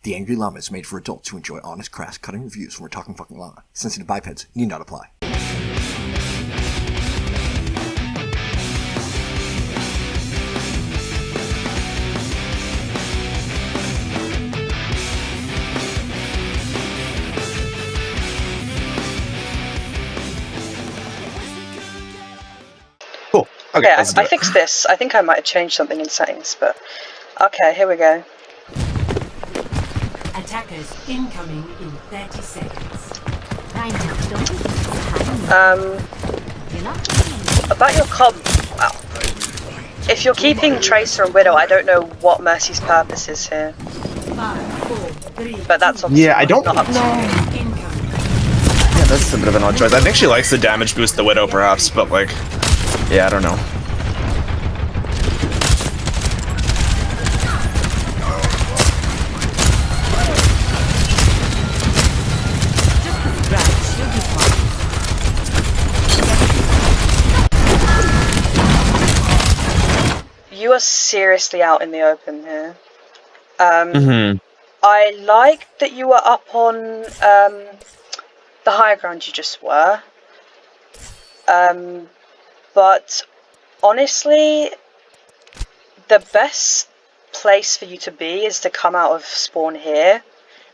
The Angry Llama is made for adults who enjoy honest, crass, cutting reviews when we're talking fucking llama. Sensitive bipeds need not apply. Cool. Okay, yeah, I fixed this. I think I might have changed something in settings, but okay, here we go. Attackers incoming in 30 seconds. About your comp, well, if you're keeping Tracer and Widow, I don't know what Mercy's purpose is here. 5, 4, 3, But that's obviously I don't not up to know. Yeah, that's a bit of an odd choice. I think she likes the damage boost the Widow, perhaps, but like, yeah, I don't know. You are seriously out in the open here. I like that you were up on the higher ground you just were. But honestly, the best place for you to be is to come out of spawn here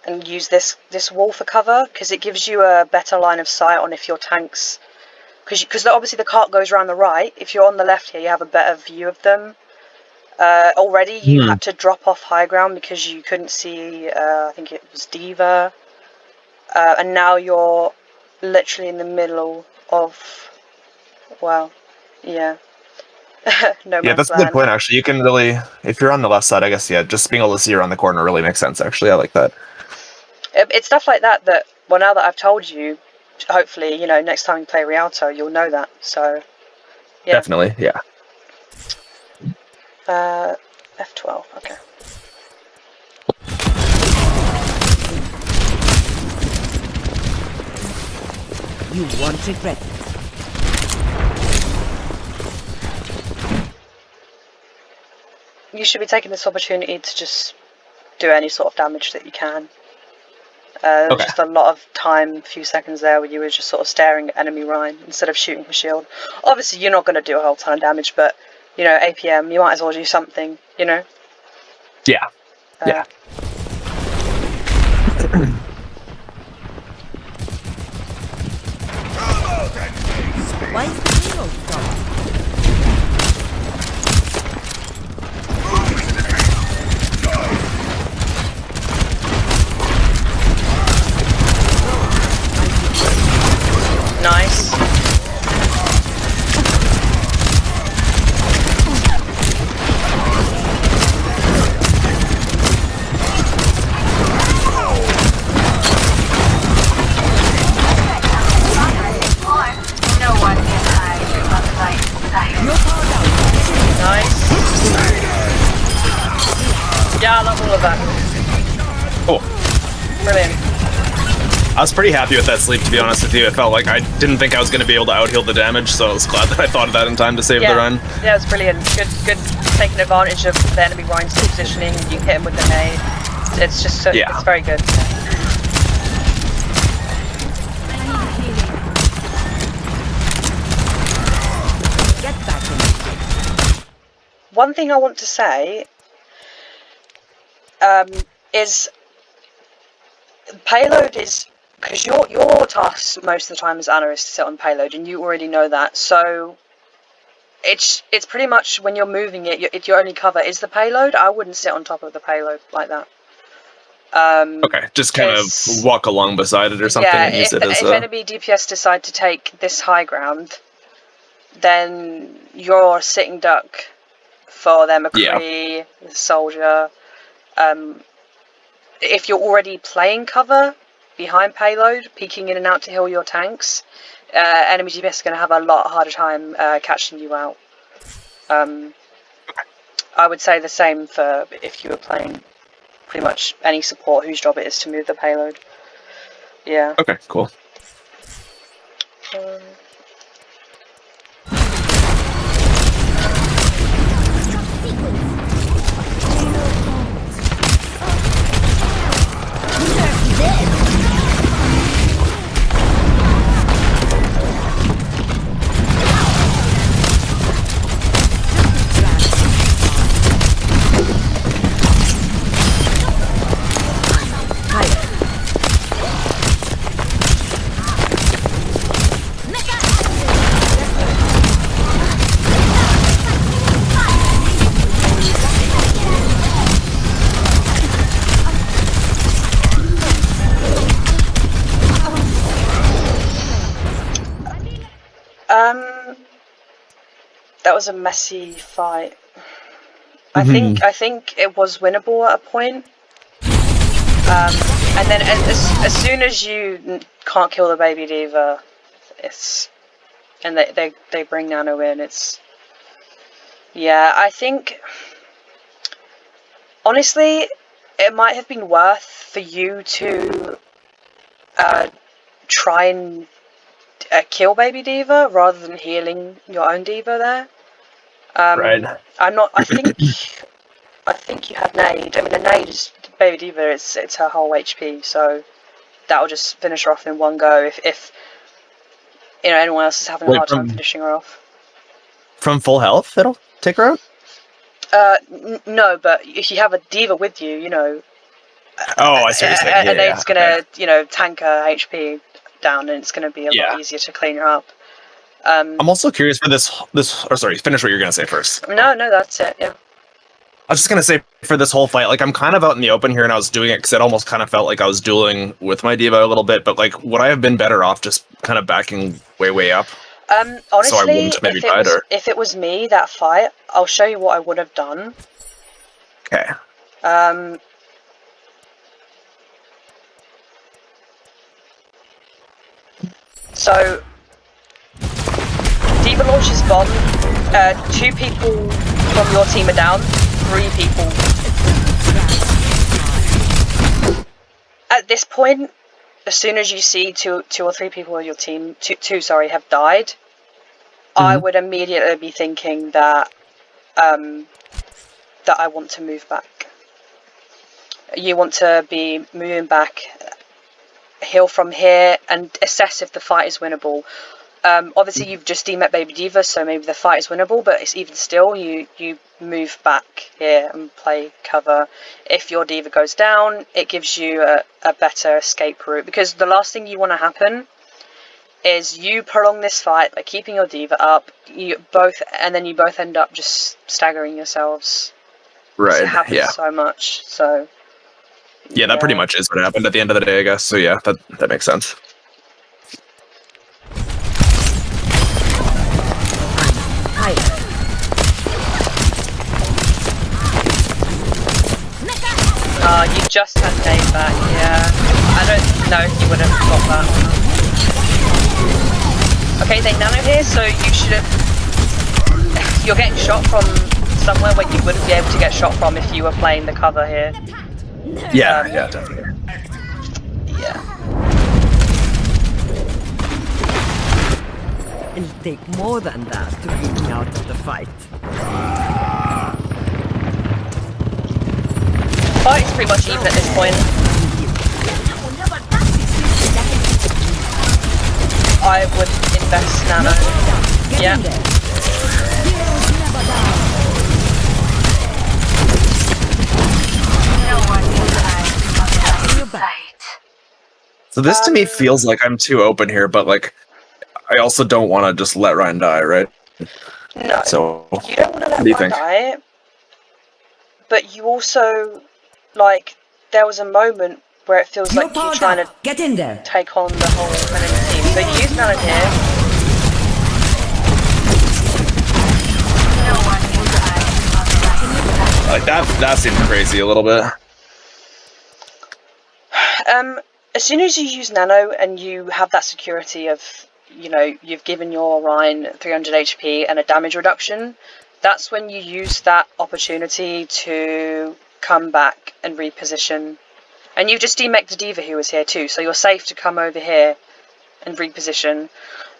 and use this wall for cover, because it gives you a better line of sight on if your tanks, because obviously the cart goes around the right. If you're on the left here, you have a better view of them. Already you had to drop off high ground because you couldn't see, I think it was Diva, and now you're literally in the middle of, well, yeah. No yeah, that's a good point, actually. You can really, if you're on the left side, I guess, yeah, just being able to see around the corner really makes sense, actually. I like that. It's stuff like that that, well, now that I've told you, hopefully, you know, next time you play Rialto, you'll know that, so, yeah. Definitely, yeah. F12, okay. You won't regret it. You should be taking this opportunity to just do any sort of damage that you can. There's just a lot of time, few seconds there where you were just sort of staring at enemy Rhine instead of shooting for shield. Obviously you're not going to do a whole ton of damage, but you know, APM, you might as well do something, you know? Yeah. Yeah. Why is the hero stopped? Nice. Yeah, I love all of that. Cool. Brilliant. I was pretty happy with that sleep, to be honest with you. It felt like I didn't think I was going to be able to out-heal the damage, so I was glad that I thought of that in time to save the run. Yeah, it was brilliant. Good taking advantage of the enemy Rhine's positioning. You can hit him with the nade. It's just so, it's very good. Get back in. One thing I want to say is payload is, because your task most of the time as Anna is to sit on payload, and you already know that, so it's pretty much when you're moving it, your only cover is the payload. I wouldn't sit on top of the payload like that. Okay, just kind of walk along beside it or something and use it as if enemy DPS decide to take this high ground, then you're a sitting duck for their McCree, the soldier. If you're already playing cover behind payload, peeking in and out to heal your tanks, enemy DPS are going to have a lot harder time catching you out. I would say the same for if you were playing pretty much any support whose job it is to move the payload. Yeah. Okay, cool. was a messy fight. I think it was winnable at a point. And then as soon as you can't kill the baby diva, and they bring Nano in, yeah, I think honestly it might have been worth for you to try and kill baby diva rather than healing your own diva there. Right. I think you had nade. I mean, the nade is baby diva. It's her whole HP, so that'll just finish her off in one go. If you know anyone else is having a hard time finishing her off. From full health, it'll take her out? No, but if you have a diva with you, you know. Oh, I see what you're saying. And it's gonna, you know, tank her HP down, and it's gonna be a lot easier to clean her up. I'm also curious for this. Or sorry, finish what you're gonna say first. No, that's it. Yeah. I was just gonna say for this whole fight, like I'm kind of out in the open here, and I was doing it because it almost kind of felt like I was dueling with my diva a little bit. But like, would I have been better off just kind of backing way up? Honestly, so I wouldn't maybe if it was me that fight, I'll show you what I would have done. Okay. So diva launches bomb. 2 people from your team are down. 3 people. At this point, as soon as you see two or three people on your team, two have died, I would immediately be thinking that that I want to move back. You want to be moving back, heal from here, and assess if the fight is winnable. Obviously, you've just demet Baby Diva, so maybe the fight is winnable, but it's even still, you move back here and play cover. If your Diva goes down, it gives you a better escape route, because the last thing you want to happen is you prolong this fight by keeping your Diva up, and then you both end up just staggering yourselves. Right, it happens so much, so... Yeah, that pretty much is what happened at the end of the day, I guess. So yeah, that makes sense. You just had Dave back, yeah. I don't know if you would have got that. Okay, they nano here, so you should have... You're getting shot from somewhere where you wouldn't be able to get shot from if you were playing the cover here. Yeah, definitely. Yeah. It'll take more than that to keep me out of the fight. Fight is pretty much even at this point. I would invest nano. Yeah. So this to me feels like I'm too open here, but like I also don't want to just let Ryan die, right? No. So you don't want to let what do you Ryan think? die, but you also, like, there was a moment where it feels like you're trying to get in there. take on the whole enemy team. So you use nano here. Like that seemed crazy a little bit. As soon as you use nano and you have that security of, you know, you've given your Rhine 300 HP and a damage reduction, that's when you use that opportunity to come back and reposition. And you've just demeched the Diva who was here too, so you're safe to come over here and reposition.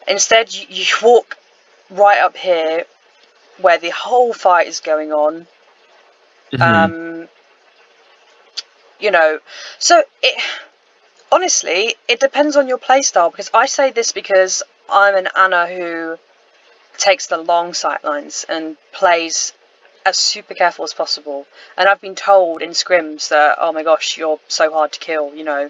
Instead, you walk right up here where the whole fight is going on. You know, so honestly, it depends on your playstyle, because I say this because I'm an Ana who takes the long sightlines and plays as super careful as possible. And I've been told in scrims that, oh my gosh, you're so hard to kill, you know,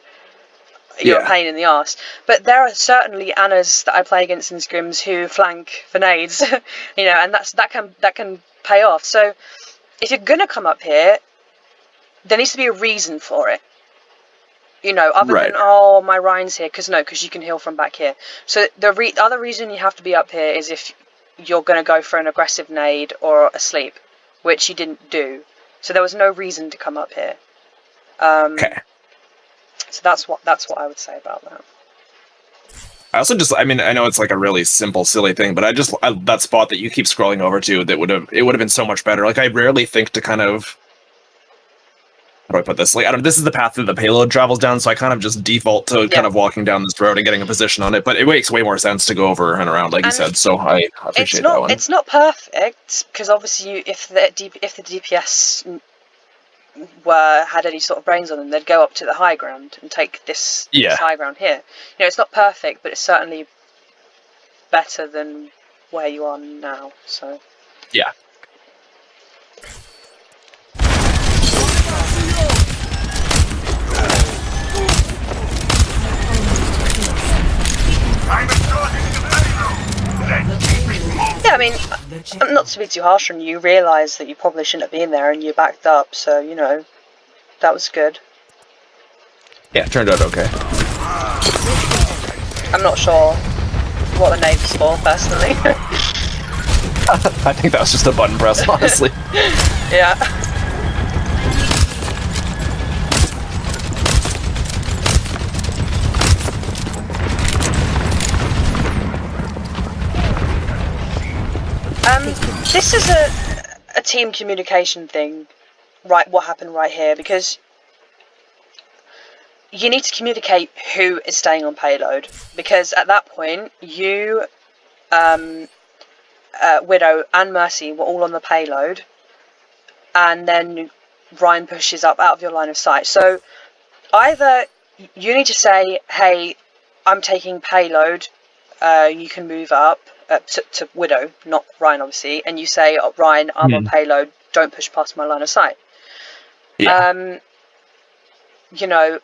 you're a pain in the arse. But there are certainly Anas that I play against in scrims who flank for nades, you know, and that can pay off. So if you're gonna come up here, there needs to be a reason for it. You know, other than, oh, my Ryan's here, because you can heal from back here. So the other reason you have to be up here is if you're going to go for an aggressive nade or a sleep, which you didn't do. So there was no reason to come up here. Okay. So that's what I would say about that. I also just, I mean, I know it's like a really simple, silly thing, but that spot that you keep scrolling over to, it would have been so much better. Like, I rarely think to kind of, how do I put this? Like, I don't, this is the path that the payload travels down, so I kind of just default to kind of walking down this road and getting a position on it, but it makes way more sense to go over and around, like you said, so I appreciate that one. It's not perfect, because obviously if the DPS had any sort of brains on them, they'd go up to the high ground and take this high ground here. You know, it's not perfect, but it's certainly better than where you are now. So yeah. Yeah, I mean, not to be too harsh on you, you realise that you probably shouldn't have been there and you backed up, so, you know, that was good. Yeah, it turned out okay. I'm not sure what the name's for, personally. I think that was just a button press, honestly. Yeah. This is a team communication thing, right? What happened right here, because you need to communicate who is staying on payload, because at that point you, Widow and Mercy were all on the payload, and then Ryan pushes up out of your line of sight. So either you need to say, hey, I'm taking payload, you can move up. To Widow, not Ryan, obviously, and you say, oh, Ryan, I'm on payload, don't push past my line of sight. Yeah. You know,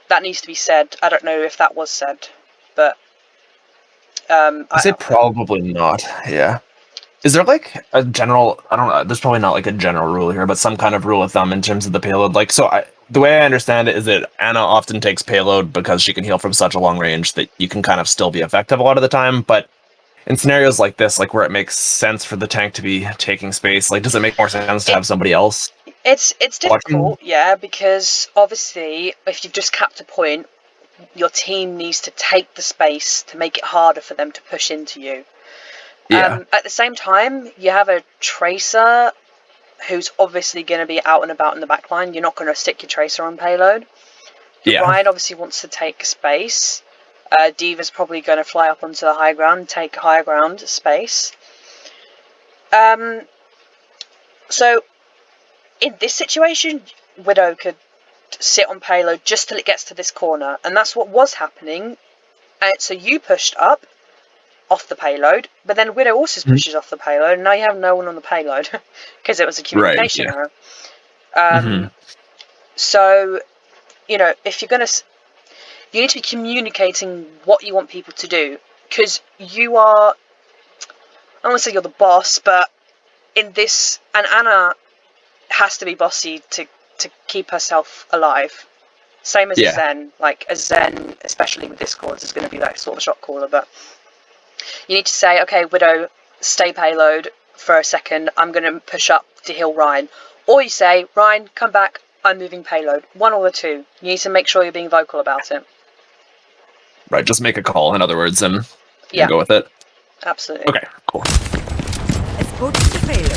that needs to be said. I don't know if that was said, but I say probably not. Yeah. Is there like a general, I don't know, there's probably not like a general rule here, but some kind of rule of thumb in terms of the payload? Like, so the way I understand it is that Ana often takes payload because she can heal from such a long range that you can kind of still be effective a lot of the time, but in scenarios like this, like where it makes sense for the tank to be taking space, like does it make more sense to have somebody else? It's difficult, yeah, because obviously if you've just capped a point, your team needs to take the space to make it harder for them to push into you. Yeah. At the same time, you have a tracer who's obviously going to be out and about in the back line. You're not going to stick your tracer on payload. Yeah. Ryan obviously wants to take space. Diva's probably going to fly up onto the high ground, take high ground space. So, in this situation, Widow could sit on payload just till it gets to this corner, and that's what was happening. So you pushed up off the payload, but then Widow also pushes off the payload, and now you have no one on the payload because it was a communication error. So, you know, if you're going to... You need to be communicating what you want people to do, because you are, I don't want to say you're the boss, but in this, and Ana has to be bossy to keep herself alive. Same as a Zen, like a Zen, especially with Discords, is going to be like sort of a shot caller, but you need to say, okay, Widow, stay payload for a second, I'm going to push up to heal Ryan. Or you say, Ryan, come back, I'm moving payload. One or the two. You need to make sure you're being vocal about it. Right, just make a call, in other words, and go with it. Absolutely. Okay, cool. Let's go to the payload.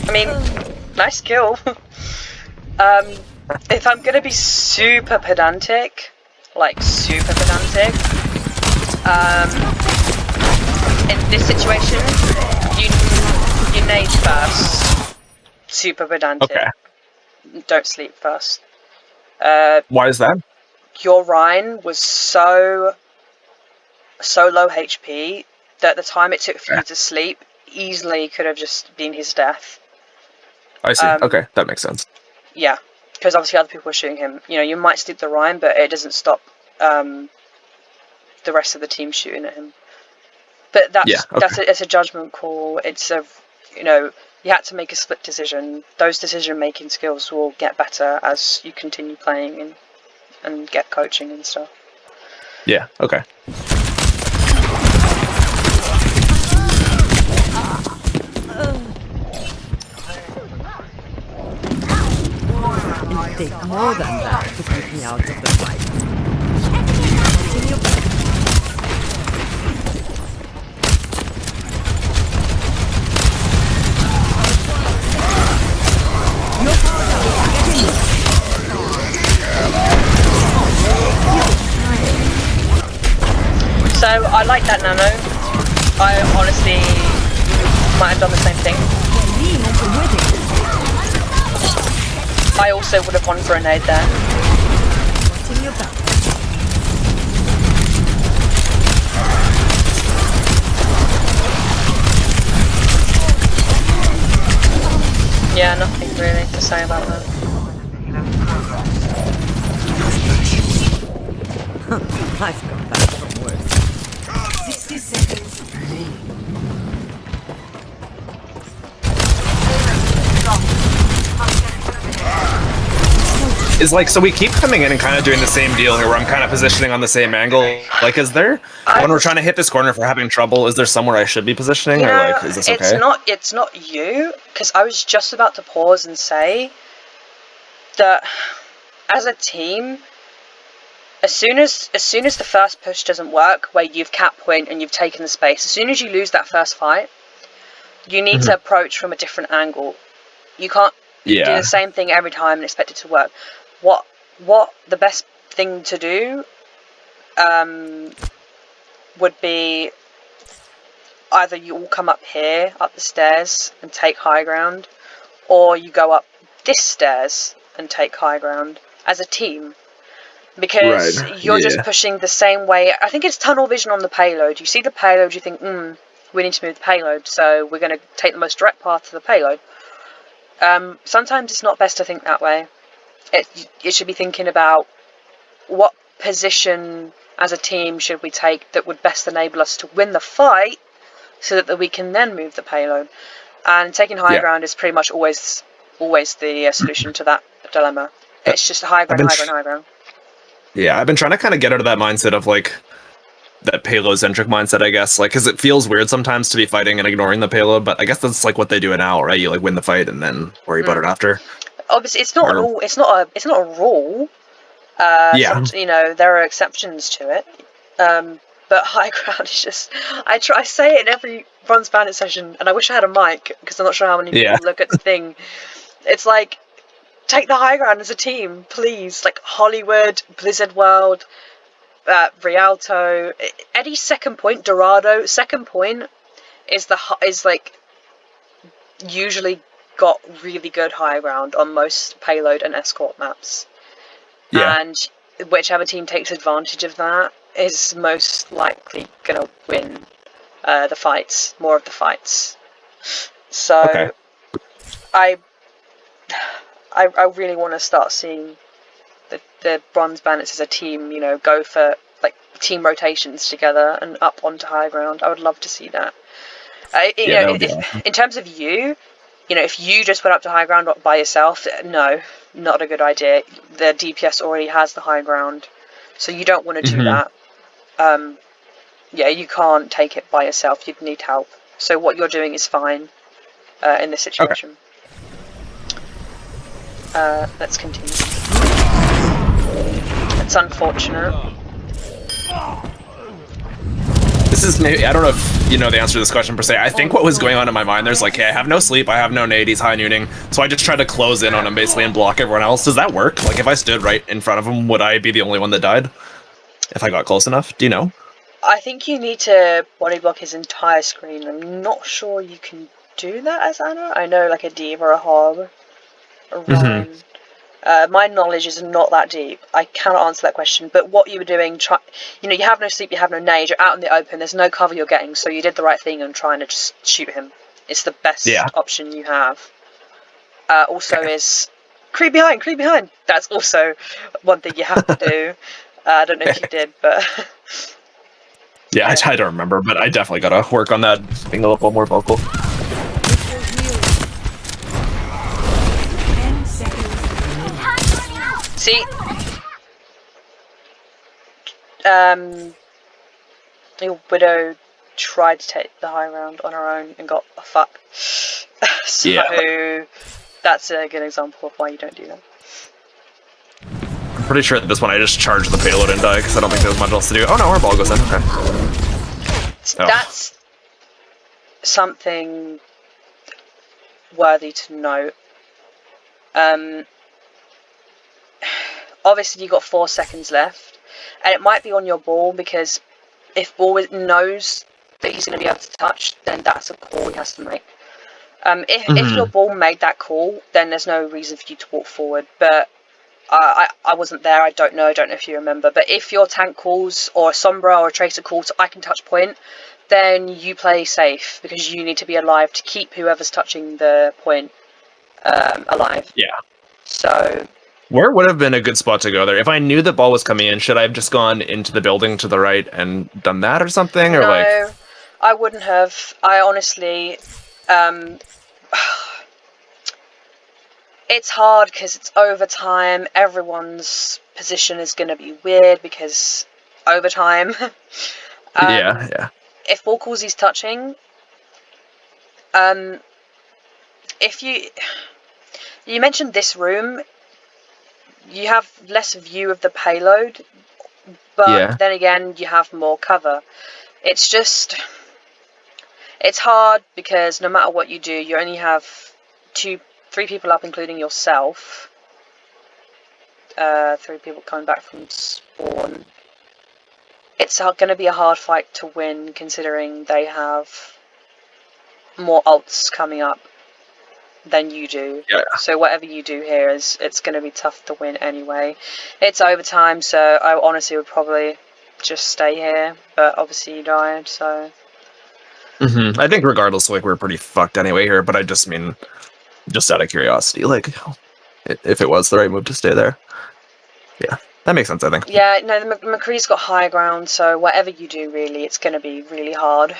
I mean, nice kill. If I'm gonna be super pedantic, in this situation, you nade first. Super pedantic. Okay. Don't sleep first. Why is that? Your Rhine was so low HP that the time it took for you to sleep easily could have just been his death. I see. Okay, that makes sense. Yeah, because obviously other people were shooting him. You know, you might sleep the Rhine, but it doesn't stop the rest of the team shooting at him. But it's a judgment call. It's a, you know, you had to make a split decision. Those decision-making skills will get better as you continue playing and get coaching and stuff. Yeah, okay. It'll take more than that to keep me out of the fight. Continue back. So I like that nano. I honestly might have done the same thing. I also would have gone for a nade there. Yeah, nothing really to say about that. I've come back from worse. 60 seconds remaining. Is like, so we keep coming in and kind of doing the same deal here where I'm kind of positioning on the same angle. Like, is there, when we're trying to hit this corner, if we're having trouble, is there somewhere I should be positioning, or like, is this okay? It's not you, because I was just about to pause and say that as a team, as soon as the first push doesn't work, where you've cap point and you've taken the space, as soon as you lose that first fight, you need to approach from a different angle. You can't do the same thing every time and expect it to work. What the best thing to do would be either you all come up here, up the stairs, and take high ground, or you go up this stairs and take high ground as a team. Because you're just pushing the same way. I think it's tunnel vision on the payload. You see the payload, you think, we need to move the payload, so we're going to take the most direct path to the payload. Sometimes it's not best to think that way. It should be thinking about what position as a team should we take that would best enable us to win the fight, so that we can then move the payload. And taking high ground is pretty much always the solution to that dilemma. It's just high ground. Yeah, I've been trying to kind of get out of that mindset of like that payload-centric mindset, I guess, like, because it feels weird sometimes to be fighting and ignoring the payload, but I guess that's like what they do now, right? You like win the fight and then worry about it after. Obviously, it's not a rule. You know, there are exceptions to it. But high ground is just, I say it in every Bronze Bandit session, and I wish I had a mic, because I'm not sure how many people look at the thing. It's like, take the high ground as a team, please. Like Hollywood, Blizzard World, Rialto, Eddie's second point, Dorado, second point is like usually got really good high ground on most payload and escort maps. And whichever team takes advantage of that is most likely gonna win the fights, more of the fights. So I really want to start seeing the Bronze Bandits as a team, you know, go for like team rotations together and up onto high ground. I would love to see that. In terms of you know, if you just went up to high ground by yourself, no, not a good idea. The DPS already has the high ground, so you don't want to do that. You can't take it by yourself. You'd need help. So what you're doing is fine in this situation. Let's continue. It's unfortunate. This is maybe, I don't know if you know the answer to this question per se. I think what was going on in my mind, there's like, hey, I have no sleep, I have no nade, he's high nooning, so I just tried to close in on him basically and block everyone else. Does that work? Like, if I stood right in front of him, would I be the only one that died? If I got close enough? Do you know? I think you need to body block his entire screen. I'm not sure you can do that as Ana. I know like a Diva or a Hob, a Ryan. My knowledge is not that deep. I cannot answer that question. But what you were doing, you know, you have no sleep, you have no nade, you're out in the open, there's no cover you're getting, so you did the right thing and trying to just shoot him. It's the best option you have. Also is creep behind. That's also one thing you have to do. I don't know if you did, but... Yeah, I don't remember, but I definitely gotta work on that, being a little more vocal. 10 seconds. See? Your Widow tried to take the high round on her own and got a fuck. So, Yeah. that's a good example of why you don't do that. I'm pretty sure that this one I just charged the payload and die, because I don't think there's much else to do. Oh no, our ball goes in, okay. That's something worthy to note. Obviously, you've got 4 seconds left, and it might be on your ball because if ball knows that he's going to be able to touch, then that's a call he has to make. If your ball made that call, then there's no reason for you to walk forward. But I wasn't there. I don't know if you remember. But if your tank calls or a Sombra or a Tracer calls, I can touch point, then you play safe because you need to be alive to keep whoever's touching the point alive. Yeah. So. Where would have been a good spot to go there? If I knew the ball was coming in, should I have just gone into the building to the right and done that or something? Or No, I wouldn't have. I honestly, it's hard because it's overtime. Everyone's position is going to be weird because overtime. Yeah. If ball calls he's touching, if you mentioned this room, you have less view of the payload, but then again, you have more cover. It's just, it's hard because no matter what you do, you only have 3 people up, including yourself. 3 people coming back from spawn. It's going to be a hard fight to win, considering they have more ults coming up than you do. Yeah. So whatever you do here it's going to be tough to win anyway. It's overtime, so I honestly would probably just stay here, but obviously you died, so. I think regardless, like, we're pretty fucked anyway here, but I just mean, just out of curiosity, like, if it was the right move to stay there. Yeah, that makes sense, I think. Yeah, no, the McCree's got high ground, so whatever you do, really, it's going to be really hard.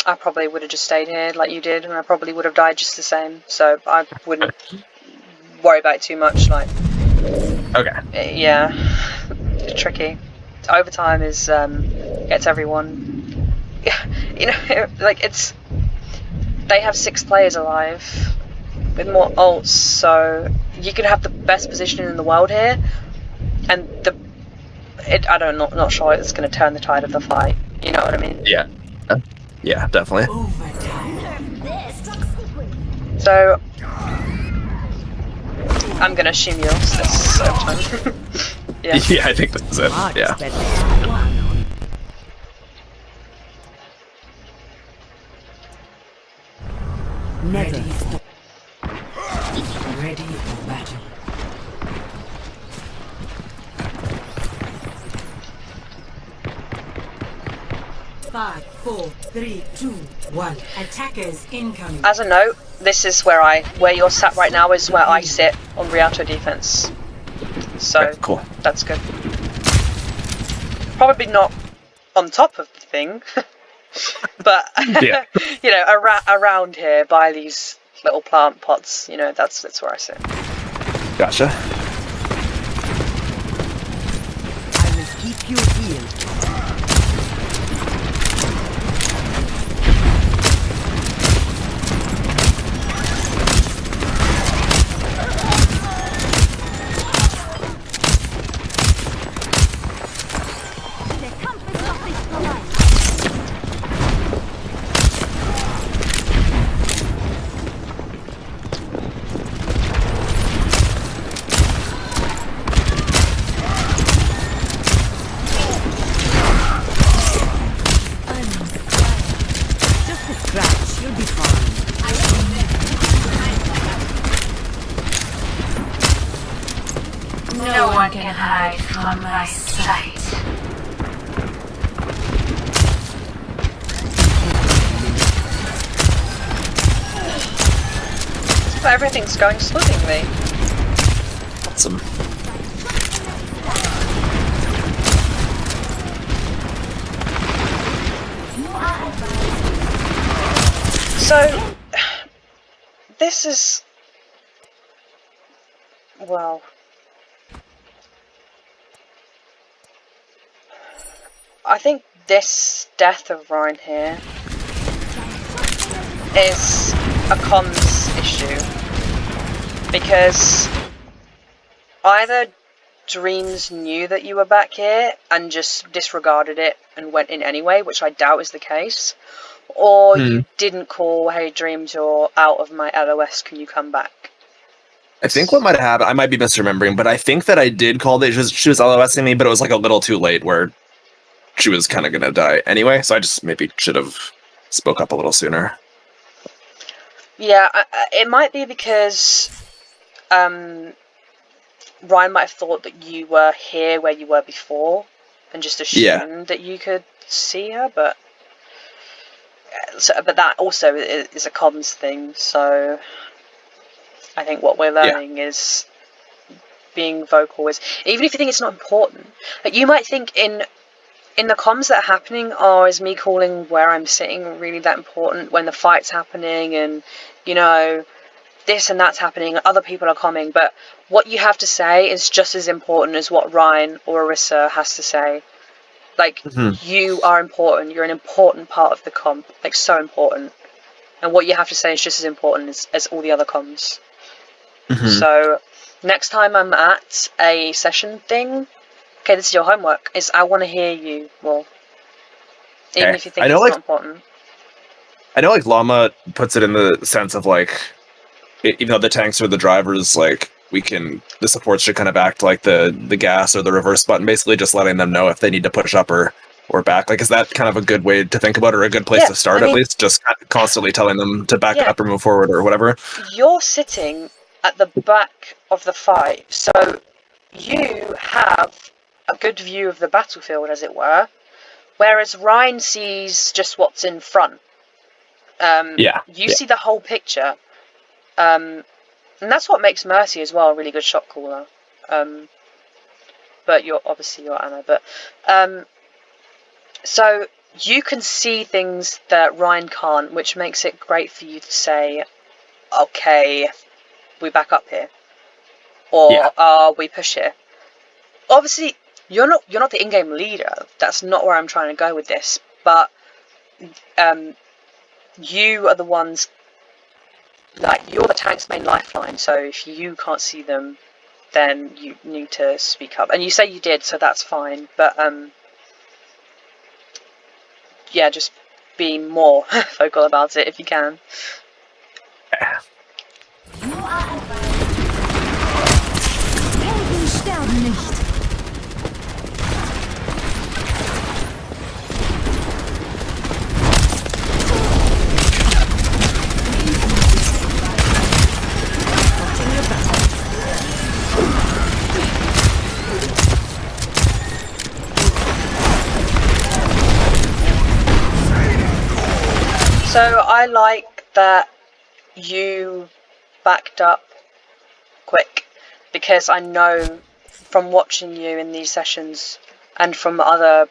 I probably would have just stayed here like you did, and I probably would have died just the same. So I wouldn't worry about it too much. Like, okay, yeah, it's tricky. Overtime is gets everyone. You know, like they have 6 players alive with more ults, so you could have the best position in the world here, and not sure it's going to turn the tide of the fight. You know what I mean? Yeah, definitely. So I'm gonna assume you lost this overtime. Yeah, I think this is it. Yeah. Never. Ready for battle. Five, 4, 3, 2, 1. Attackers incoming. as a note, this is where you're sat right now is where I sit on Rialto defense. So Okay, cool. That's good. Probably not on top of the thing, but Yeah. you know, around here by these little plant pots, you know, that's where I sit. Gotcha. I will keep you healed. No one can hide from my sight. But everything's going swimmingly. Awesome. So, this is... well... I think this death of Ryan here is a comms issue. Because either Dreams knew that you were back here and just disregarded it and went in anyway, which I doubt is the case, or you didn't call, hey Dreams, you're out of my LOS, can you come back? I think what might have happened, I might be misremembering, but I think that I did call that she was LOSing me, but it was like a little too late where she was kind of going to die anyway, so I just maybe should have spoke up a little sooner. Yeah, it might be because Ryan might have thought that you were here where you were before and just assumed that you could see her, but that also is a comms thing, so I think what we're learning is being vocal is, even if you think it's not important, like you might think in the comms that are happening, is me calling where I'm sitting really that important when the fight's happening and, you know, this and that's happening, other people are coming, but what you have to say is just as important as what Ryan or Arissa has to say. Like, you are important, you're an important part of the comp, like so important. And what you have to say is just as important as all the other comms. So, next time I'm at a session thing, okay, this is your homework, is I want to hear you more. Even if you think it's not important. I know, like, Llama puts it in the sense of, like, even though the tanks are the drivers, like, the supports should kind of act like the gas or the reverse button, basically just letting them know if they need to push up or back. Like, is that kind of a good way to think about it, or a good place to start, at least? Just constantly telling them to back up or move forward or whatever? You're sitting at the back of the fight, so you have a good view of the battlefield, as it were, whereas Ryan sees just what's in front. You see the whole picture. And that's what makes Mercy as well a really good shot caller. But you're Ana. But so you can see things that Ryan can't, which makes it great for you to say, okay, we back up here, or we push here. Obviously, you're not the in-game leader. That's not where I'm trying to go with this. But you are the ones. Like, you're the tank's main lifeline, so if you can't see them, then you need to speak up. And you say you did, so that's fine, but, yeah, just be more vocal about it if you can. So I like that you backed up quick, because I know from watching you in these sessions and from other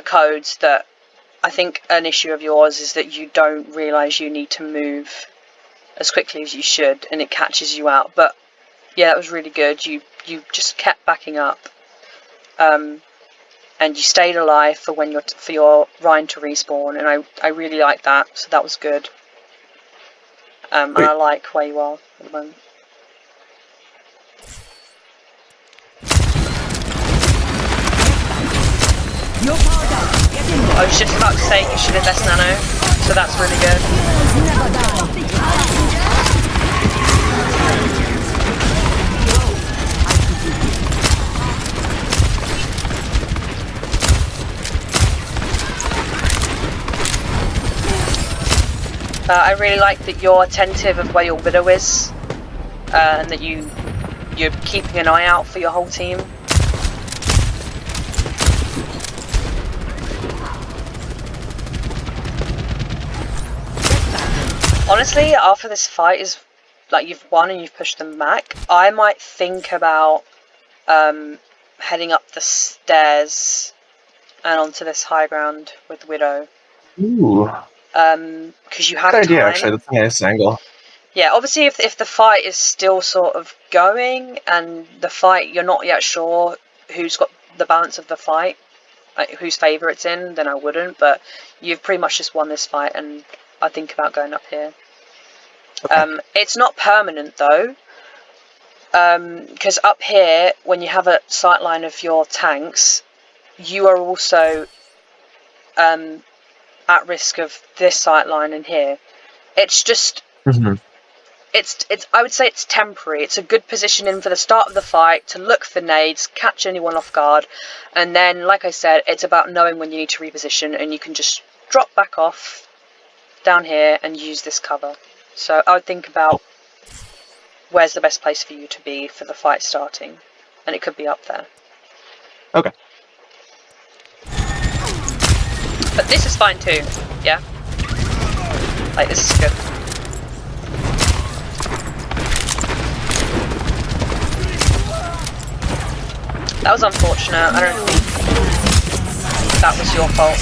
codes that I think an issue of yours is that you don't realise you need to move as quickly as you should, and it catches you out. But yeah, that was really good. You just kept backing up. And you stayed alive for your Ryan to respawn, and I really like that, so that was good. And I like where you are at the moment. I was just about to say you should invest nano, so that's really good. I really like that you're attentive of where your widow is, and that you're keeping an eye out for your whole team. Honestly, after this fight is like you've won and you've pushed them back, I might think about heading up the stairs and onto this high ground with Widow. Ooh. Because you have Good idea, time. actually. That's a nice angle. Yeah, obviously if the fight is still sort of going and the fight, you're not yet sure who's got the balance of the fight, like whose favour it's in, then I wouldn't, but you've pretty much just won this fight and I think about going up here. Okay. It's not permanent though, because up here, when you have a sight line of your tanks, you are also at risk of this sight line in here. It's just... It's I would say it's temporary. It's a good position in for the start of the fight to look for nades, catch anyone off guard, and then, like I said, it's about knowing when you need to reposition, and you can just drop back off down here and use this cover. So I would think about where's the best place for you to be for the fight starting, and it could be up there. Okay. But this is fine too, yeah? Like, this is good. That was unfortunate. I don't think that was your fault.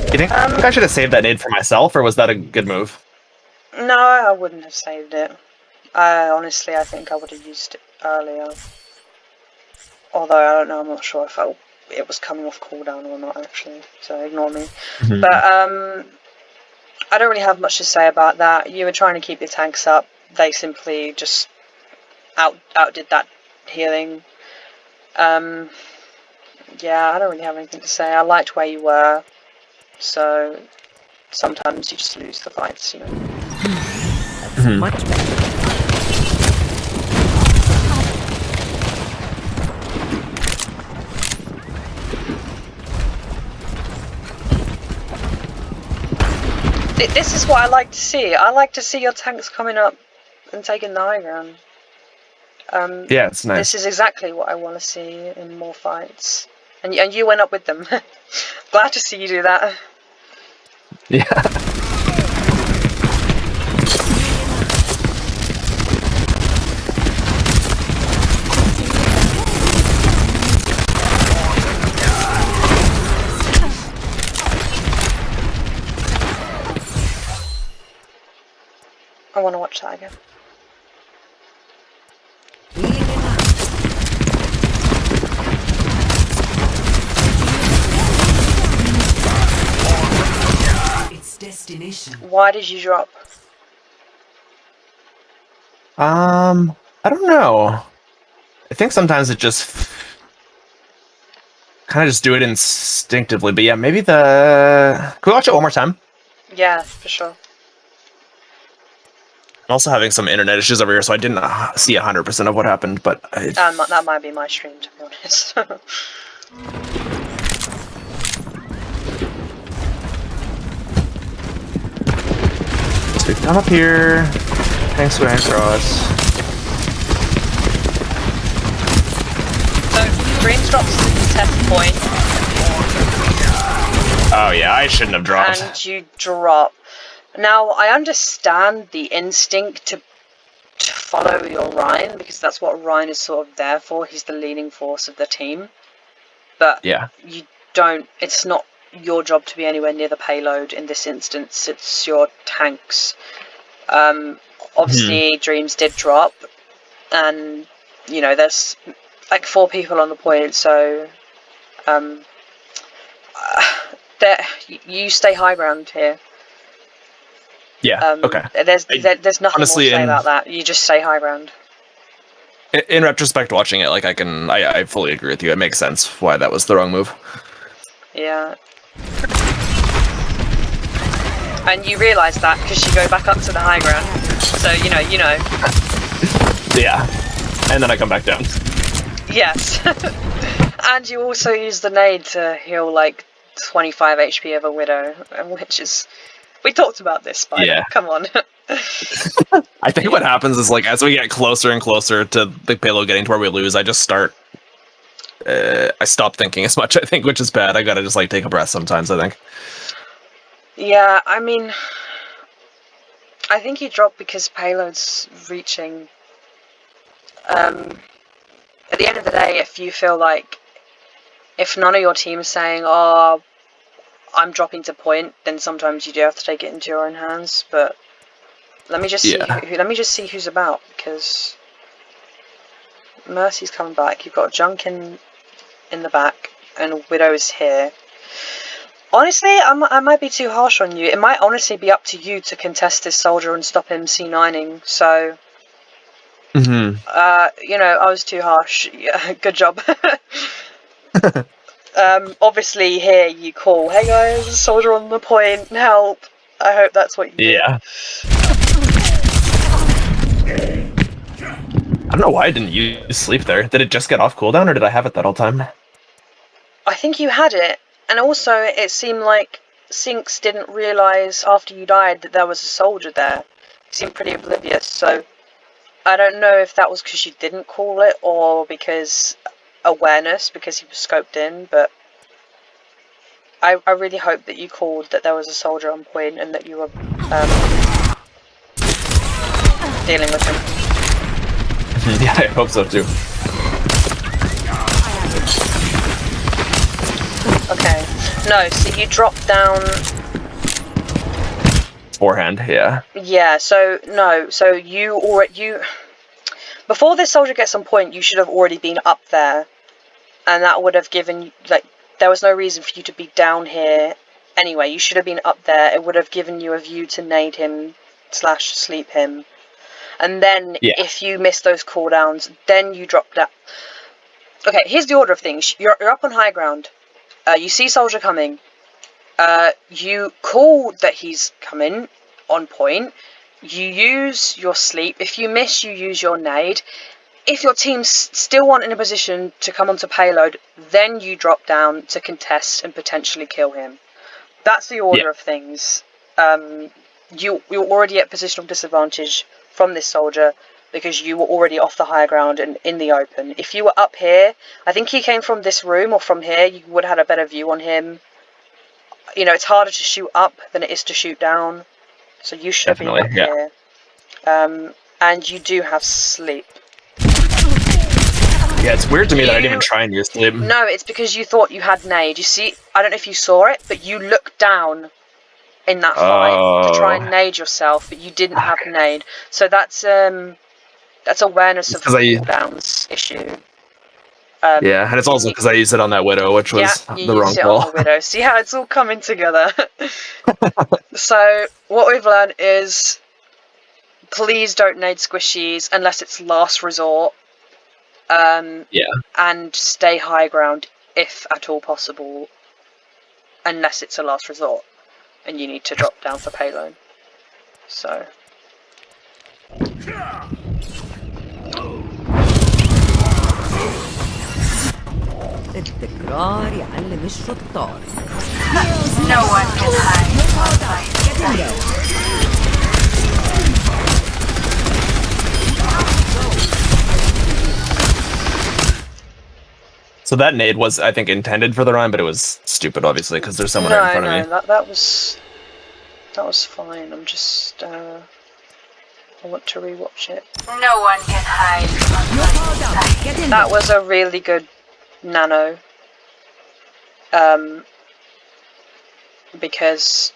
You think I should have saved that nade for myself, or was that a good move? No, I wouldn't have saved it. Honestly, I think I would have used it earlier. Although, I don't know, I'm not sure if it was coming off cooldown or not, actually. So, ignore me. But, I don't really have much to say about that. You were trying to keep your tanks up. They simply just outdid that healing. Yeah, I don't really have anything to say. I liked where you were. So, sometimes you just lose the fights, you know. That's much better. This is what I like to see. I like to see your tanks coming up and taking the high ground. Yeah, it's nice. This is exactly what I want to see in more fights. And you went up with them. Glad to see you do that. Yeah. I want to watch that again. Destination. Why did you drop? I don't know. I think sometimes it just kind of just do it instinctively. But yeah, maybe Can we watch it one more time? Yeah, for sure. I'm also having some internet issues over here, so I didn't see 100% of what happened. But that might be my stream, to be honest. So we've come up here. Thanks for across. So, Dreams drops test point. Oh yeah, I shouldn't have dropped. And you drop. Now, I understand the instinct to follow your Ryan, because that's what Ryan is sort of there for. He's the leading force of the team. But yeah, you don't. It's not your job to be anywhere near the payload in this instance. It's your tanks. Obviously, Dreams did drop, and you know there's like 4 people on the point, so you stay high ground here. Yeah. Okay. There's nothing honestly, more to say about that. You just stay high ground. In retrospect, watching it, like I fully agree with you. It makes sense why that was the wrong move. Yeah. And you realise that because you go back up to the high ground. So you know. Yeah. And then I come back down. Yes. And you also use the nade to heal like 25 HP of a Widow, which is... We talked about this, Spyda. Yeah. Come on. I think what happens is, like, as we get closer and closer to the payload getting to where we lose, I just start... I stop thinking as much, I think, which is bad. I gotta just, like, take a breath sometimes, I think. Yeah, I mean... I think you drop because payload's reaching. At the end of the day, if you feel like... If none of your team is saying, oh, I'm dropping to point, then sometimes you do have to take it into your own hands, but... Let me just see. Let me just see who's about, because Mercy's coming back. You've got Junk in the back, and Widow is here. Honestly, I might be too harsh on you. It might honestly be up to you to contest this soldier and stop him C9ing. So, you know, I was too harsh. Yeah, good job. Obviously, here you call, "Hey guys, soldier on the point, help!" I hope that's what you do. Yeah. I don't know why I didn't use sleep there. Did it just get off cooldown, or did I have it that whole time? I think you had it, and also it seemed like Sinks didn't realise after you died that there was a soldier there. He seemed pretty oblivious, so I don't know if that was because you didn't call it, or because awareness, because he was scoped in, but I really hope that you called that there was a soldier on point and that you were dealing with him. Yeah, I hope so too. Okay. No, so you dropped down... Forehand, yeah. Yeah, so, no, so you... Before this soldier gets on point, you should have already been up there. And that would have given, like, there was no reason for you to be down here anyway. You should have been up there. It would have given you a view to nade him / sleep him. And then, if you miss those cooldowns, then you drop down. Okay, here's the order of things. You're up on high ground. You see soldier coming. You call that he's coming on point. You use your sleep. If you miss, you use your nade. If your team's still aren't in a position to come onto payload, then you drop down to contest and potentially kill him. That's the order of things. You're already at positional disadvantage from this soldier because you were already off the high ground and in the open. If you were up here, I think he came from this room or from here, you would have had a better view on him. You know, it's harder to shoot up than it is to shoot down. So you should be up here. And you do have sleep. Yeah, it's weird to me that I didn't even try and use sleep. No, it's because you thought you had nade. You see, I don't know if you saw it, but you looked down in that fight to try and nade yourself, but you didn't have nade. So that's awareness of cooldowns issue. Yeah, and it's also because I used it on that Widow, which was the wrong call. On the Widow. See how it's all coming together. So what we've learned is, please don't nade squishies unless it's last resort. And stay high ground if at all possible, unless it's a last resort and you need to drop down for payload. So التكرار يعلم الشطار. No one can hide. So that nade was, I think, intended for the rhyme, but it was stupid, obviously, because there's someone right in front of me. That was fine. I'm just I want to rewatch it. No one can hide. That was a really good nano. Because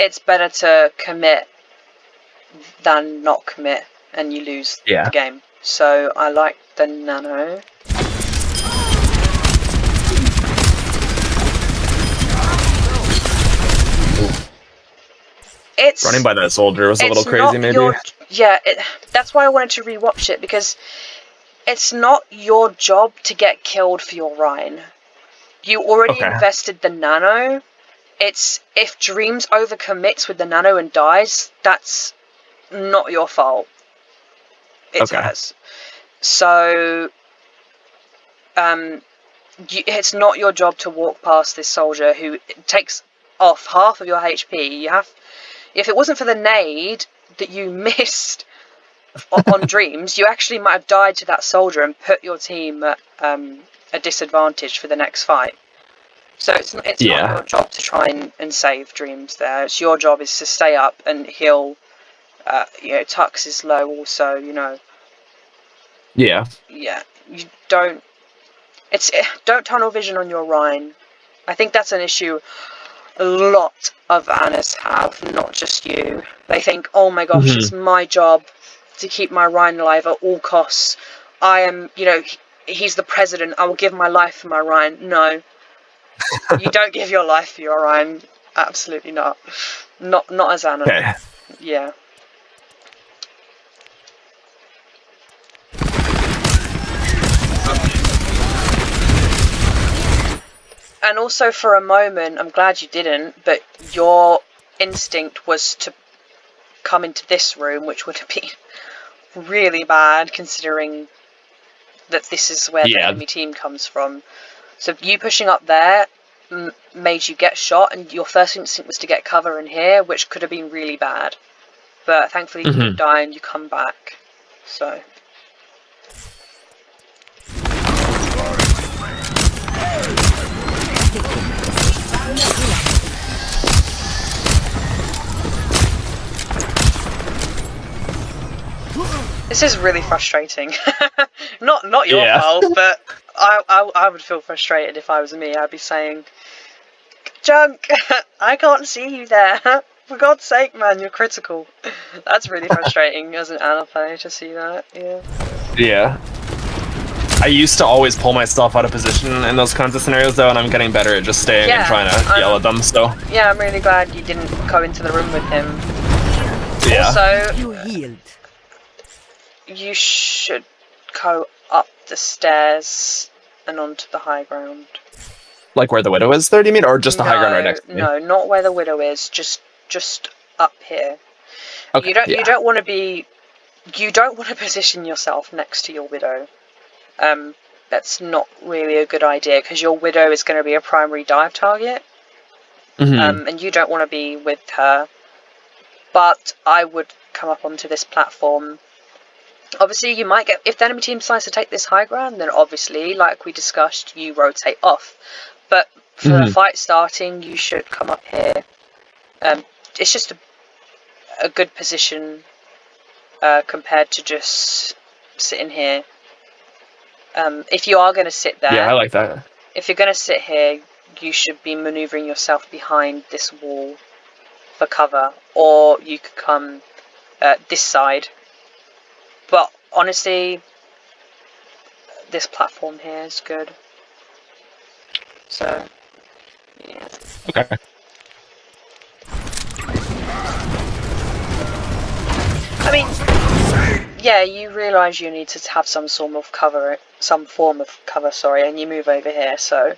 it's better to commit than not commit, and you lose the game. So I like the nano. It's running by that soldier was a little crazy, maybe. That's why I wanted to rewatch it, because it's not your job to get killed for your Rhine. You already invested the nano. It's if Dreams overcommits with the nano and dies, that's not your fault. It's hers. So it's not your job to walk past this soldier who takes off half of your HP. If it wasn't for the nade that you missed on Dreams, you actually might have died to that soldier and put your team at a disadvantage for the next fight. So it's not your job to try and save Dreams there. It's your job is to stay up and heal. Tux is low also, Yeah. Yeah, you don't tunnel vision on your Rhine. I think that's an issue a lot of Annas have, not just you. They think, oh my gosh, it's my job to keep my Rhine alive at all costs. I am, he's the president, I will give my life for my Rhine. No. You don't give your life for your Rhine. Absolutely not. Not as Anna. Okay. Yeah. And also for a moment, I'm glad you didn't, but your instinct was to come into this room, which would have been really bad considering that this is where the enemy team comes from. So you pushing up there made you get shot, and your first instinct was to get cover in here, which could have been really bad. But thankfully you didn't die and you come back. So... This is really frustrating. not your fault, but I would feel frustrated if I was me. I'd be saying, Junk, I can't see you there. For God's sake, man, you're critical. That's really frustrating as an Ana player to see that. Yeah. I used to always pull myself out of position in those kinds of scenarios, though, and I'm getting better at just staying and trying to yell at them. So yeah, I'm really glad you didn't go into the room with him. Yeah. Also, You healed. You should go up the stairs and onto the high ground. Like where the widow is there, do you mean? Or just the high ground right next to me? No, not where the widow is, just up here. Okay, you don't want to position yourself next to your widow. That's not really a good idea, because your widow is going to be a primary dive target. And you don't want to be with her. But I would come up onto this platform. Obviously, you might get... If the enemy team decides to take this high ground, then obviously, like we discussed, you rotate off. But for the fight starting, you should come up here. It's just a good position compared to just sitting here. If you are going to sit there... Yeah, I like that. If you're going to sit here, you should be manoeuvring yourself behind this wall for cover. Or you could come this side. But honestly, this platform here is good. So, yeah. Okay. I mean, yeah, you realise you need to have some form of cover, and you move over here, so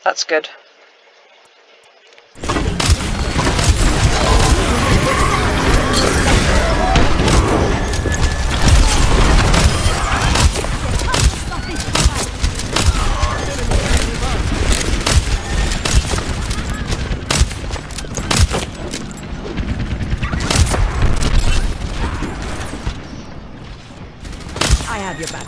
that's good. I have your back.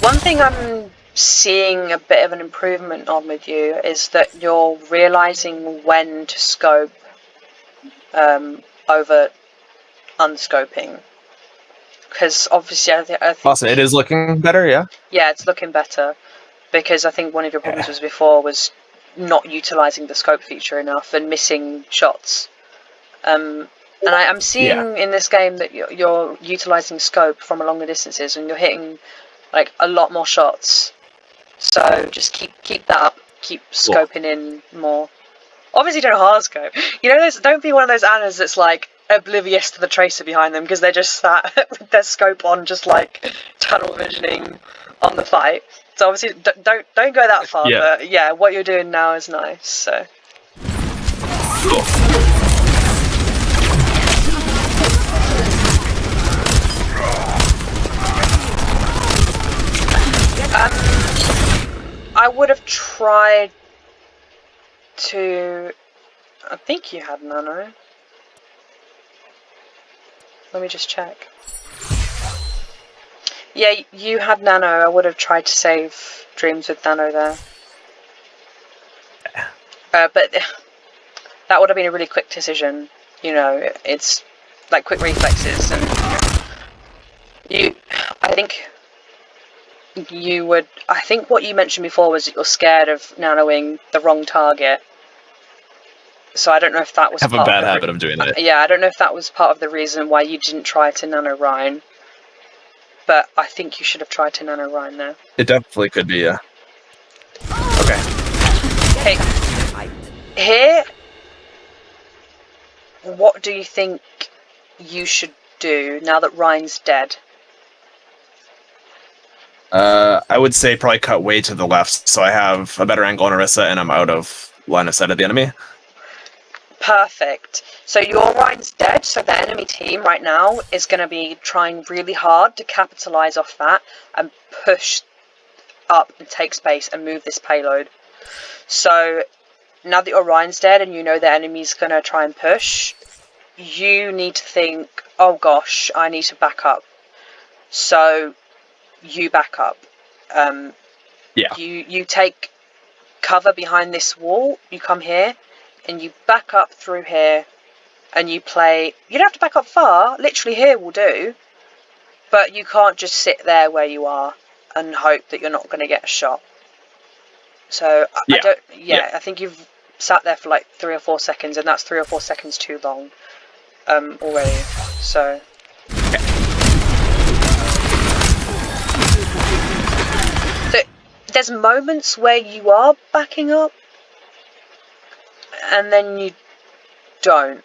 One thing I'm seeing a bit of an improvement on with you is that you're realising when to scope over unscoping. Because obviously I think Awesome, it is looking better, yeah? Yeah, it's looking better. Because I think one of your problems was before was not utilising the scope feature enough and missing shots. And I'm seeing in this game that you're utilising scope from longer distances and you're hitting like a lot more shots. So just keep that up. Keep scoping in more. Obviously don't hard scope. Don't be one of those Annas that's like oblivious to the tracer behind them because they're just sat with their scope on, just like tunnel visioning on the fight. So obviously, don't go that far. Yeah. But yeah, what you're doing now is nice. So. Cool. I would have tried to. I think you had nano. Let me just check. Yeah, you had nano. I would have tried to save dreams with nano there. But that would have been a really quick decision. You know, it's like quick reflexes, and I think you would. I think what you mentioned before was that you're scared of nanoing the wrong target. So I don't know if that was I have a bad habit of doing that. Yeah, I don't know if that was part of the reason why you didn't try to nano Ryan. But I think you should have tried to nano Ryan there. It definitely could be, yeah. Okay. Okay. Here, what do you think you should do now that Ryan's dead? I would say probably cut way to the left, so I have a better angle on Orisa, and I'm out of line of sight of the enemy. Perfect. So your Ryan's dead, so the enemy team right now is going to be trying really hard to capitalize off that and push up and take space and move this payload. So now that your Ryan's dead and you know the enemy's going to try and push, you need to think, oh gosh, I need to back up. So you back up. Yeah. You take cover behind this wall, you come here, and you back up through here, and you play. You don't have to back up far. Literally here will do, but you can't just sit there where you are and hope that you're not going to get a shot. So Yeah. I think you've sat there for like 3 or 4 seconds, and that's 3 or 4 seconds too long already. So. There's moments where you are backing up, and then you don't.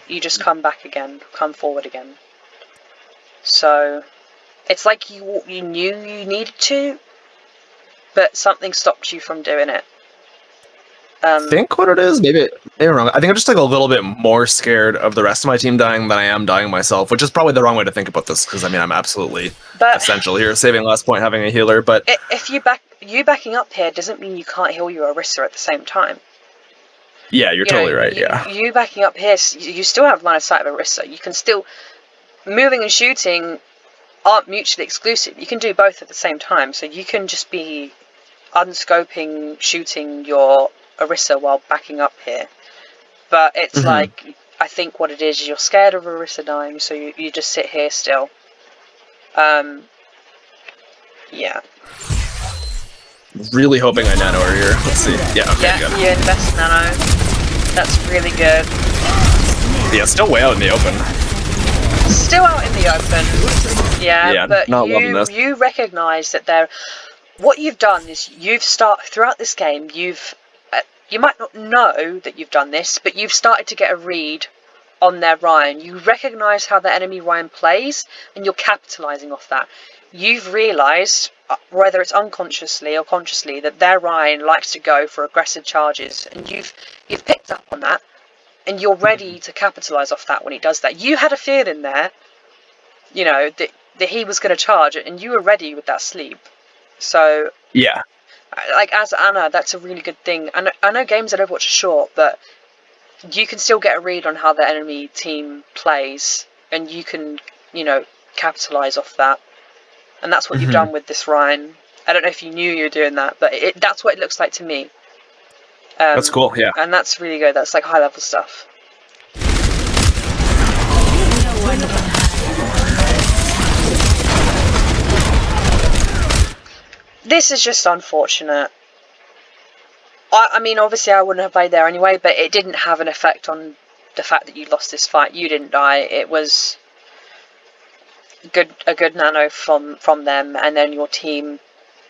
You just come back again, come forward again. So it's like you knew you needed to, but something stopped you from doing it. I think what it is, maybe I'm wrong. I think I'm just like a little bit more scared of the rest of my team dying than I am dying myself, which is probably the wrong way to think about this, because I mean I'm absolutely essential here, saving last point, having a healer. But if you backing up here doesn't mean you can't heal your Orisa at the same time. Yeah, you're totally right. Yeah, you backing up here, you still have line of sight of Orisa. You can still moving and shooting aren't mutually exclusive. You can do both at the same time, so you can just be unscoping, shooting your Orisa while backing up here. But it's like, I think what it is you're scared of Orisa dying, so you just sit here still. Yeah. Really hoping I nano her here. Let's see. Yeah, okay, yeah, good. you invest nano. That's really good. Yeah, still way out in the open. Still out in the open. Yeah, but you recognise that what you've done is throughout this game, you might not know that you've done this, but you've started to get a read on their Ryan. You recognise how the enemy Ryan plays, and you're capitalising off that. You've realised, whether it's unconsciously or consciously, that their Ryan likes to go for aggressive charges, and you've picked up on that, and you're ready to capitalise off that when he does that. You had a feeling there, you know, that he was going to charge it, and you were ready with that sleep. So yeah, like as Anna, that's a really good thing. I know games at Overwatch are short, but you can still get a read on how the enemy team plays, and you can, you know, capitalise off that. And that's what you've done with this Ryan. I don't know if you knew you were doing that, but that's what it looks like to me. That's cool, yeah. And that's really good. That's like high level stuff. This is just unfortunate. I mean, obviously I wouldn't have played there anyway, but it didn't have an effect on the fact that you lost this fight. You didn't die. It was a good nano from them, and then your team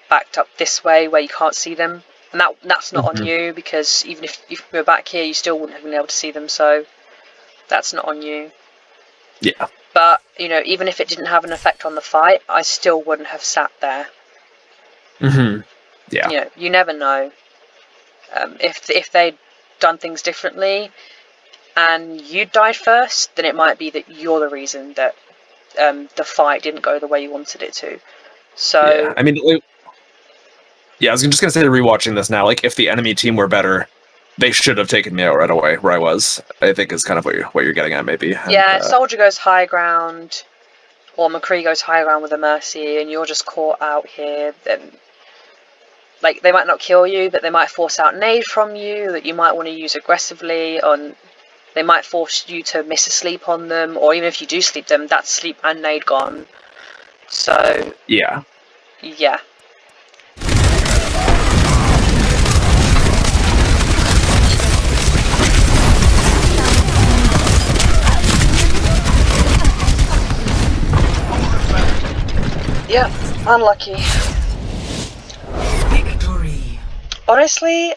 backed up this way where you can't see them, and that's not on you, because even if you were back here, you still wouldn't have been able to see them. So that's not on you. Yeah. But you know, even if it didn't have an effect on the fight, I still wouldn't have sat there. Mm-hmm. Yeah. You know, you never know. If they'd done things differently and you died first, then it might be that you're the reason that the fight didn't go the way you wanted it to. So yeah, I mean, I was just gonna say, rewatching this now, like if the enemy team were better, they should have taken me out right away where I was. I think is kind of what you're getting at, maybe. Yeah, Soldier goes high ground, or McCree goes high ground with a Mercy, and you're just caught out here. Then, like, they might not kill you, but they might force out nade from you that you might want to use aggressively. They might force you to miss a sleep on them, or even if you do sleep them, that's sleep and nade gone. So yeah. Yeah, unlucky. Victory. Honestly,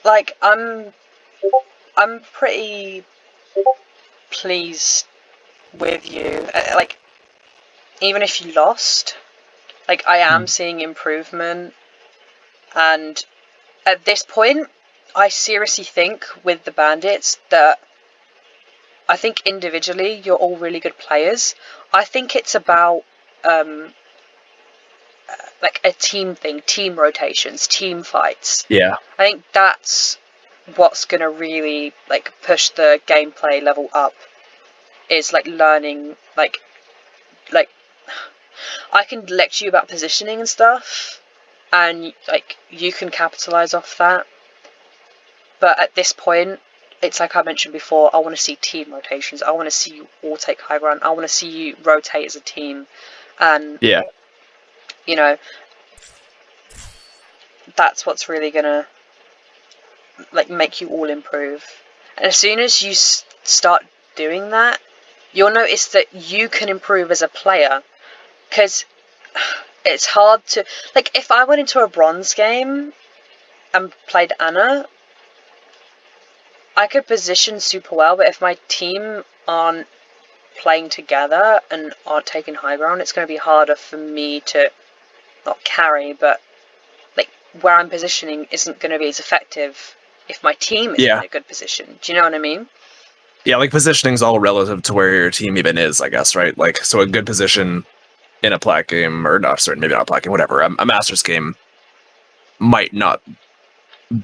like, I'm pretty pleased with you. Like, even if you lost, like, I am seeing improvement. And at this point, I seriously think with the Bandits that I think individually you're all really good players. I think it's about like a team thing, team rotations, team fights. Yeah. I think that's what's gonna really like push the gameplay level up. Is like learning like I can lecture you about positioning and stuff, and like you can capitalize off that. But at this point, it's like I mentioned before, I want to see team rotations. I want to see you all take high ground. I want to see you rotate as a team. And, you know, that's what's really going to, like, make you all improve. And as soon as you start doing that, you'll notice that you can improve as a player. Because it's hard to... Like, if I went into a bronze game and played Ana, I could position super well, but if my team aren't playing together and aren't taking high ground, it's going to be harder for me to not carry, but like where I'm positioning isn't going to be as effective if my team is in a good position. Do you know what I mean? Yeah, like positioning's all relative to where your team even is, I guess, right? Like, so a good position in a plat game, or not, sorry, maybe not a plat game, whatever, a Masters game might not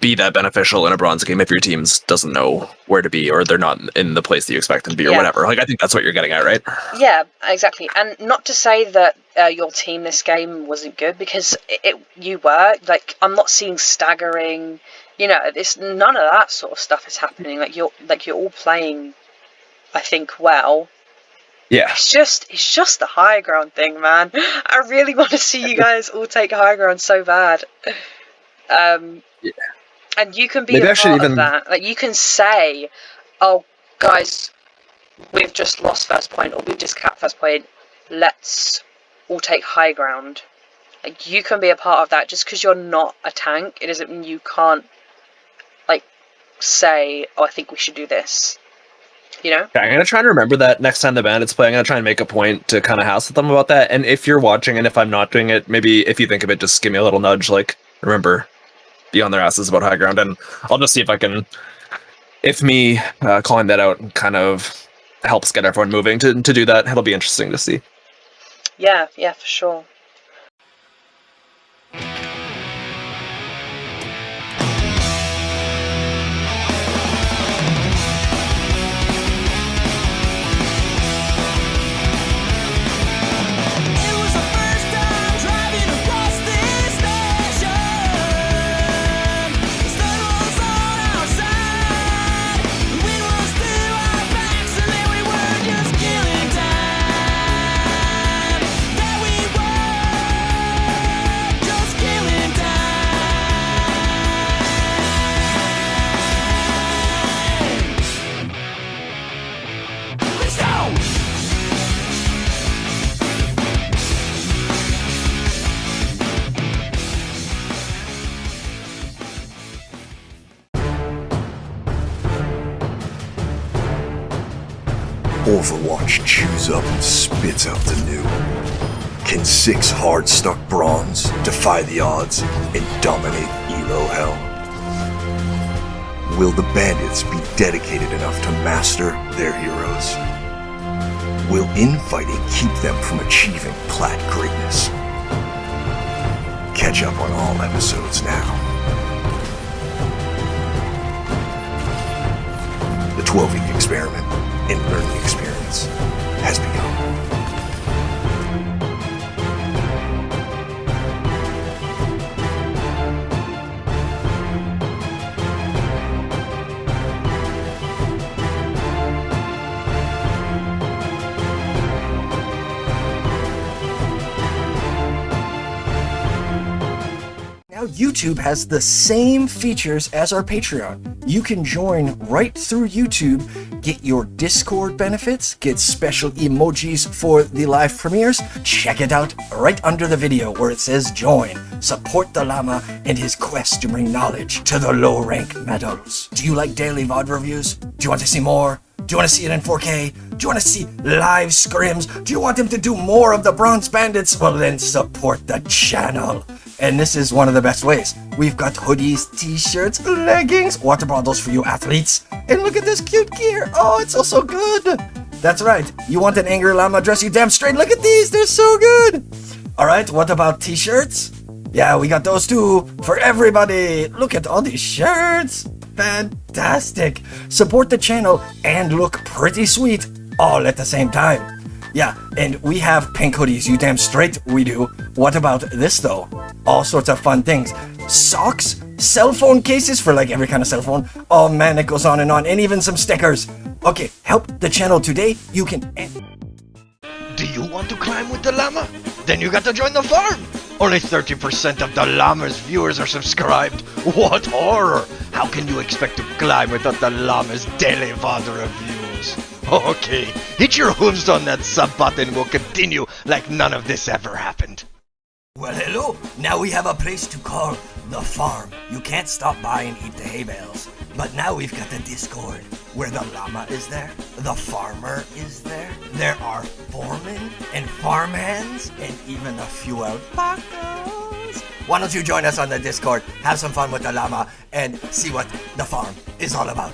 be that beneficial in a bronze game if your teams doesn't know where to be, or they're not in the place that you expect them to be, or whatever. Like, I think that's what you're getting at, right? Yeah, exactly. And not to say that your team this game wasn't good, because you were. Like, I'm not seeing staggering. You know, none of that sort of stuff is happening. Like you're all playing, I think, well. Yeah. It's just the high ground thing, man. I really want to see you guys all take high ground so bad. And you can be Maybe a part of that. Like, you can say, oh, guys, we've just lost first point, or we've just capped first point. Let's all take high ground. Like, you can be a part of that. Just because you're not a tank, it doesn't mean you can't, like, say, oh, I think we should do this. You know? Okay, I'm going to try and remember that next time the Bandits play. I'm going to try and make a point to kind of hassle them about that. And if you're watching, and if I'm not doing it, maybe if you think of it, just give me a little nudge, like, remember, be on their asses about high ground, and I'll just see if I can, if me calling that out kind of helps get everyone moving to do that. It'll be interesting to see. Yeah, for sure. Overwatch chews up and spits out the new. Can 6 hard-stuck bronze defy the odds and dominate Elo Hell? Will the bandits be dedicated enough to master their heroes? Will infighting keep them from achieving plat greatness? Catch up on all episodes now. The 12-week experiment and learning experience has begun. Now YouTube has the same features as our Patreon. You can join right through YouTube, get your Discord benefits, get special emojis for the live premieres. Check it out right under the video where it says join. Support the Llama in his quest to bring knowledge to the low rank meadows. Do you like daily VOD reviews? Do you want to see more? Do you want to see it in 4K? Do you want to see live scrims? Do you want him to do more of the Bronze Bandits? Well then support the channel. And this is one of the best ways. We've got hoodies, t-shirts, leggings, water bottles for you athletes. And look at this cute gear. Oh, it's so good. That's right. You want an angry llama dress? You damn straight. Look at these. They're so good. All right. What about t-shirts? Yeah, we got those too for everybody. Look at all these shirts. Fantastic. Support the channel and look pretty sweet all at the same time. Yeah, and we have pink hoodies, you damn straight we do. What about this though? All sorts of fun things. Socks, cell phone cases for like every kind of cell phone. Oh man, it goes on, and even some stickers. Okay, help the channel today. You can... Do you want to climb with the llama? Then you got to join the farm! Only 30% of the llama's viewers are subscribed. What horror! How can you expect to climb without the llama's daily VOD reviews? Okay, hit your hooves on that sub button. We'll continue like none of this ever happened. Well, hello. Now we have a place to call the farm. You can't stop by and eat the hay bales. But now we've got the Discord, where the llama is there, the farmer is there, there are foremen and farmhands, and even a few alpacas. Why don't you join us on the Discord, have some fun with the llama, and see what the farm is all about.